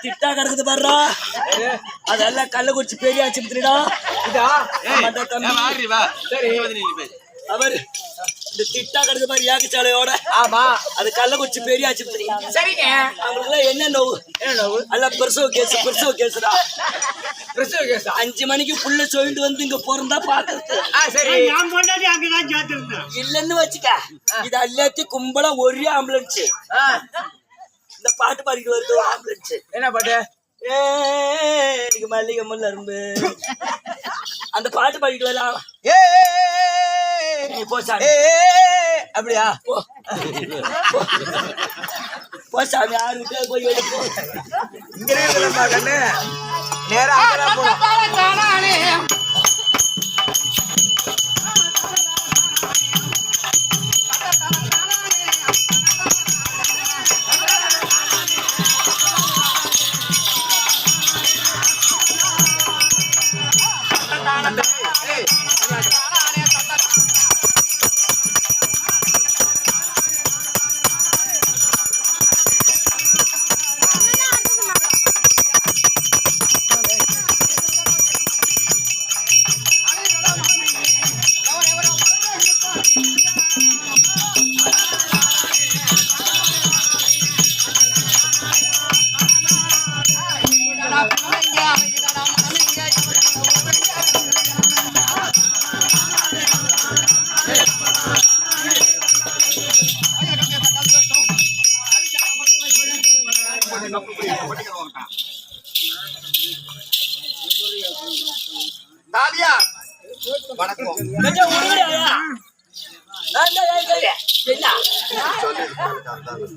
திட்டா கிடக்குது பாடுறா அதெல்லாம் கள்ள குடிச்சு பெரிய ஆச்சுடா அவர் இந்த திட்டா கிடக்கு மாதிரி ஏகச்சாலையோட ஆமா அது கள்ள குடிச்சு பெரிய ஆச்சுரி சரிங்க அவங்களுக்கு என்ன நோவு அல்ல பிரசவ கேசுடா 5 மணிக்கு புள்ள சொல்லிட்டு வந்து இங்க போறதா பாக்குறது இல்லன்னு வச்சுக்க இது எல்லாத்தையும் கும்பலா ஒரே ஆம்புலன்ஸ் இந்த பாட்டு பாடிட்டு வருது ஒரு ஆம்புலன்ஸ் என்ன பாட்டு எனக்கு மல்லிகை முல்ல அரும்பு அந்த பாட்டு பாடிட்டு வரலாம் போ சாமி அப்படியா போ சாமி யாரு விட்டு போய் எடுப்போம் இங்க கண்ணு நேரா போனோம்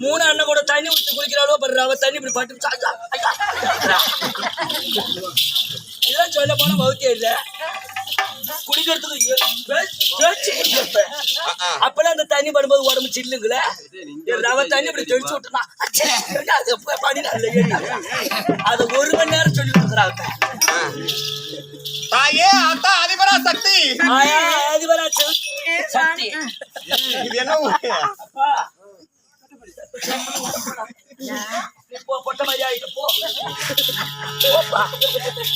மூணு அண்ணன் கூட தண்ணி ஊற்றி குளிக்கிறாளோ படுறாவ தண்ணி இப்படி பட்டு இதெல்லாம் சொல்ல போனா மௌத்தியம் இல்ல குளிக்கிறதுக்கு அப்பெல்லாம் அந்த தண்ணி படும்போது உடம்பு சில்லுங்கள ரவ தண்ணி இப்படி தெளிச்சு விட்டுனா அது 1 மணி நேரம் சொல்லி கொடுக்குறாங்க தாயே அத்தா அதிபரா சக்தி அதிபரா சக்தி இது என்ன பொட்ட மாதிரி ஆயிட்டு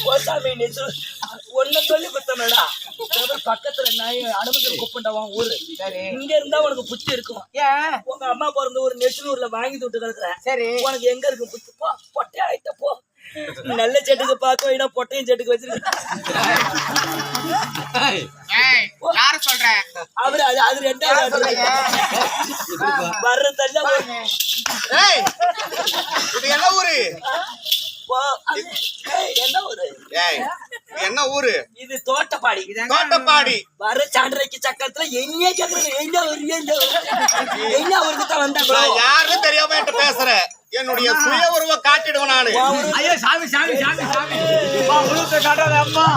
போசாமி ஒன்ன சொல்லி கொடுத்தா பக்கத்துல நாய் அனுமதி கூப்பிட்டாவான் ஊரு இங்க இருந்தா உனக்கு புத்தி இருக்கும் உங்க அம்மா பிறந்த ஒரு நெசனூர்ல வாங்கி விட்டு கிடக்குறேன் சரி உனக்கு எங்க இருக்கு புத்தி போ பொட்டை ஆயிட்ட போ நல்ல செட்டுக்கு பார்க்க பொட்டையும் செட்டுக்கு வச்சிருக்க அவரு அது 2வது வர்ற தள்ள என்ன ஊரு என்ன ஊரு இது தோட்டப்பாடி வர சாண்டரைக்கு சக்கரத்துல என்ன கேக்குறது என்ன ஊருக்கு தான் வந்தா யாருன்னு தெரியாம பேசுற என்னுடைய சுய உருவ காட்டிடுவேன் நானு ஐயோ சாமி சாமி சாமி சாமி உருவத்தை காட்டாத அம்மா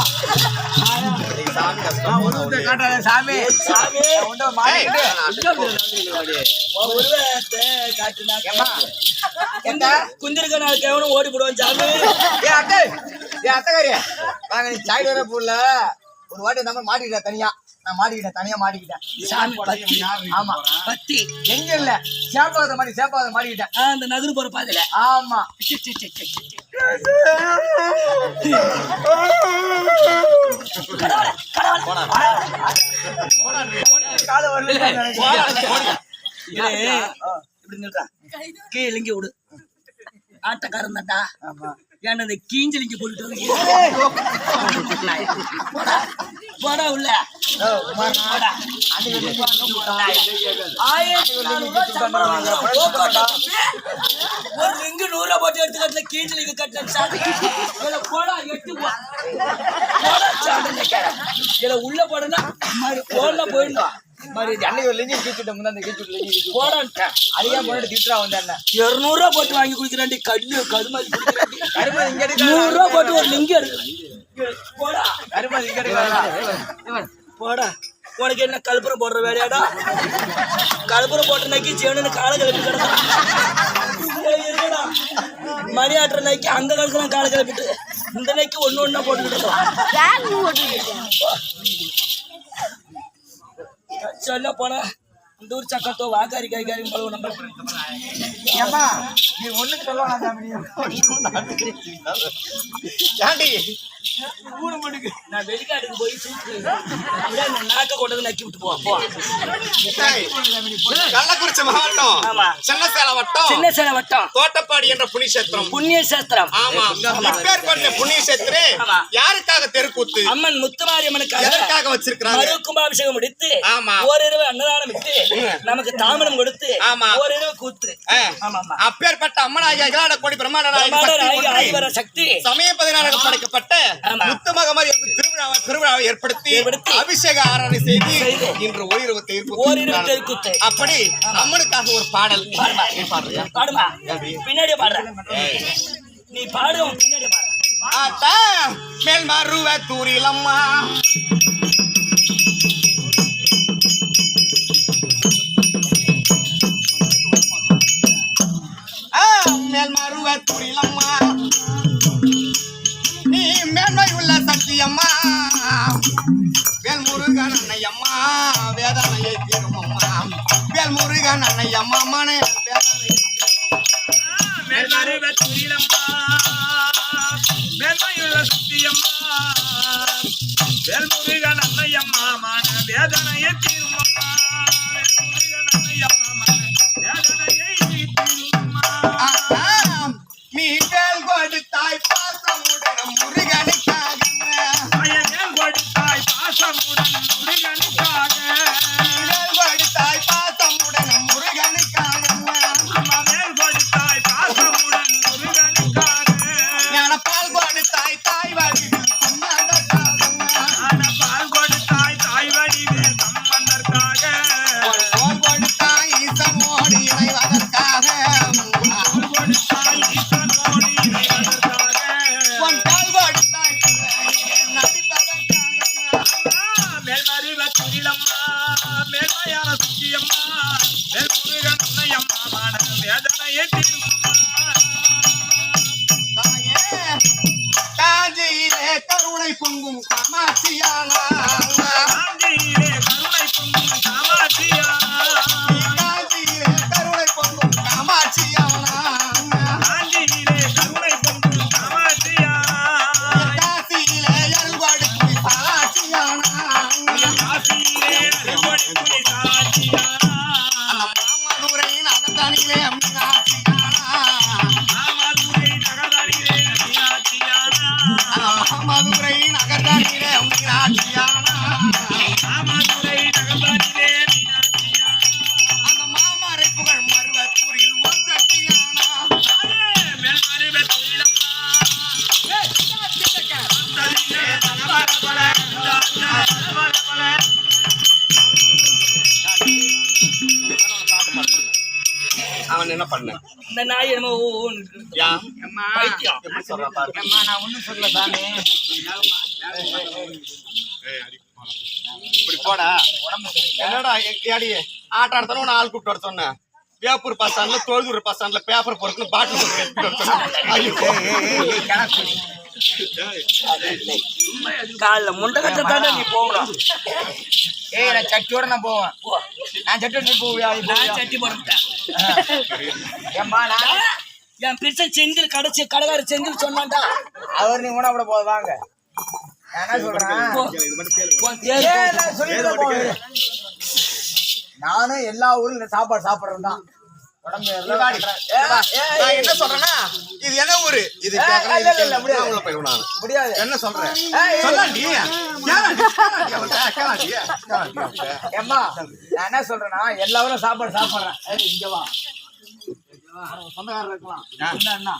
உருவத்தை காட்டாத சாமி சாமி உருவத்தை காட்டுனா குந்திருக்க நாள் கேவனும் ஓடி போடுவான் சாமி ஏன் அத்தகாரியா வாங்க நீ சாய்டு வர போடல ஒரு வாட்டி நம்ம மாட்டிக்கிட்டேன் தனியா நான் மாட்டிக்கிட்டேன் சாமி பத்தி. ஆமா பத்தி எங்க இல்ல சேப்பாத மாட்டிக்கிட்டேன் அந்த நகரு போற பாதையில ஆமா கால வரல இப்படி நின்றா கீழே இறங்கி விடு ஆட்டக்காரன் தான்டா ஆமா ஏன்டா இந்த கீஞ்சலிங்க போட்டுட்டு வந்து போடா உள்ள போடா. 1400 ரூபாய் சம்பளம் வாங்குறோம். போக்கோட்டை தம்பி. ஒரு ரிங்கு 100 ரூபாய் போட்டு எடுத்து கட்டல கீஞ்சலிங்க கட்டல சாமி இதுல போடா எட்டு போடா சாமி இதுல உள்ள போடனா மாதிரி போடல போயிடணும் மாதிரி அன்னைக்கு ஒரு லிங்கி கீச்சுட்டு முந்தா அந்த கீச்சுட்டு லிங்கி போடான்ட்டேன் அதிகமா போட்டு திட்டுறா வந்து என்ன 200 ரூபாய் போட்டு வாங்கி குடிக்கிறாண்டி கருமாதி குடிக்கிறாண்டி கருமா இங்க 100 ரூபாய் போட்டு ஒரு லிங்கம் இருக்கு போடா கருமா இங்க எடுக்கலாம் போடா உனக்கு என்ன கல்புரம் போடுற வேலையாடா கல்புரம் போட்ட நக்கி சேவனு காலை கிளப்பி கிடக்குறான் மணி ஆட்டுற நைக்கி அங்க கிடக்குறான் காலை கிளப்பிட்டு இந்த நைக்கி ஒண்ணு ஒண்ணா போட்டுக்கிட்டு சொல்ல போனா இந்த ஊர் சக்கத்தோ வாக்காரி கைகாரி பழம் நம்ம ஏமா நீ ஒண்ணு சொல்லலாம் ஏண்டி நான் வெளிக்காட்டுக்கு போய் சூட்டு நாக்க கொண்டது நக்கி விட்டு போ ஏய், கள்ளக்குறிச்சி மாவட்டம் ஆமா. சின்னசேலம் வட்டம் சின்ன சேலை வட்டம் தோட்டப்பாடி என்ற புனிஷேத்திரம் புண்ணிய சாஸ்திரம் ஆமா இப்பேற்பட்ட புண்ணியசேத்திரே ஆமா. யாருக்காக தெருக்கூத்து அம்மன் முத்துமாரியம்மனுக்காக எதற்காக வச்சிருக்கிறாங்க மறு கும்பாபிஷேகம் முடித்து ஆமா. ஓரிரவு அன்னதானம் விட்டு நமக்கு தாமரம் கொடுத்து ஆமா. ஓரிரவு கூத்து ஆமா ஆமா அப்பேற்பட்ட அம்மனாகிய அகிலாண்ட கோடி பிரம்மாண்ட பிரம்மாண்ட நாயகி நாயகி சக்தி ஆதிவர சக்தி சமய பதினாறு படைக்கப்பட்ட ஆமா. முத்துமகமாரி திருவிழாவை ஏற்படுத்தி அபிஷேக ஆராதனை செய்து செய்து. இன்று ஓரிரவு ஓரிரவு தெருக்கூத்து அப்படி அம்மனுக்காக ஒரு பாடல் நீ பாடுறியா? பாடுமா பின்னாடியே பாடுற நீ பாடுவோம் பின்னாடியே பாடுற ஆத்தா மேல் மருவ தூரிலம்மா மேல் மருவ தூரிலம்மா நீ மேன்மை உள்ள சக்தியம்மா வேல் முருகன் அன்னையம்மா வேதனையை தீருமம்மா வேல் முருகன் அன்னையம்மா மனே வேதனை மேல்மருவ துரிலம்மா மேன்மையுள்ள சக்தியம்மா வேல்முருகன் அன்னையம்மா மான வேதனையை தீருமம்மா வேல்முருகன் அன்னையம்மா மான வேதனையை தீருமம்மா நீ வேல் கொடுத்தாய் பாசமுடன் முருகனுக்காக மேல் கொடுத்தாய் பாசமுடன் முருகனுக்காக வேல் கொடுத்தாய் பாசமுடன் முருகனுக்காக அம்மா மேல் கொடுத்தாய் பாசமுடன் முருகனுக்காக ஞான பால் கொடுத்தாய் தாய் வடிவில் ஆன பால் கொடுத்தாய் தாய் வடிவில் சம்பந்தற்காக பால் கொடுத்தாய் ஈசமோடு இணைவதற்காக பால் கொடுத்தாய் ஈசனோடு இணைவதற்காக உன் பால் கொடுத்தாய் நடிப்பதற்காக மேல்மருவ துரிலம்மா மேல்மையான சுத்தியம்மா மேல்முருகன் அன்னையம்மா மான வேதனையை தீர்மம்மா தாயே காஞ்சியிலே கருணை பொங்கும் காமாட்சியானா காஞ்சியிலே கருணை பொங்கும் காமாட்சியா காஞ்சியிலே கருணை பொங்கும் காமாட்சியானா காஞ்சியிலே கருணை பொங்கும் காமாட்சியா காசியிலே அருள்வாடுக்குடி சாட்சியானா காசியிலே அறுபடி சாட்சியா மாமதுரையின் அகத்தானிலே மீனாட்சியானா மாமதுரை நகரிலே மீனாட்சியானா மாமதுரையின் அகத்தானிலே மீனாட்சியானா மாமதுரை நகரிலே மீனாட்சியா அந்த மாமரை புகழ் மருவத்தூரில் ஒரு சக்தியானா மேல்மருவ துரிலம்மா அந்தலிலே பல அவன் என்ன பண்ண இந்த நாய் என்னமோ ஊன்னு இருக்குது. யா பைத்தியம் எப்படி சொல்றா பாரு நான் ஒண்ணும் சொல்லல சாமி இப்படி போடா என்னடா ஏடி ஆட்ட ஆடுறதுன்னு ஆள் கூப்பிட்டு வர சொன்னேன் வேப்பூர் பஸ் ஸ்டாண்ட்ல தொழுதூர் பஸ் ஸ்டாண்ட்ல பேப்பர் போறதுன்னு பாட்டில் போட்டு எடுத்துட்டு வர சொன்னேன். ஐயோ காலைல முண்டை கட்ட தாண்டா நீ போகணும். ஏய் நான் சட்டியோட நான் போவேன். நான் சட்டி நீ போவியா? நீ நான் போவியா? சட்டி போட்டேன். ஏம்மா நான் என் பிரிச்ச செந்தில் கடைசி கடைக்கார செந்தில் சொன்னான்டா. அவர் நீ கூட போது வாங்க. நான் என்ன சொல்றேன்? உன் தேர் ஏய், நான் சொல்லிட்டு போவேன். நானும் எல்லா ஊர்ல இந்த சாப்பாடு சாப்பிடுறது தான். உடம்பு எல்லாம் நான் என்ன சொல்றேன்னா இது என்ன ஊரு இது இல்ல, இல்ல, முடியாது. கேக்குறேன் உள்ள போய் நான் முடியாது. என்ன சொல்றேன் ஏய், சொல்லாண்டி கேளாண்டி ஏம்மா நான் என்ன சொல்றேன்னா எல்லாரும் சாப்பாடு சாப்பிடுறேன். ஏய், இங்க வா. சொந்தக்காரர் இருக்கலாம். என்ன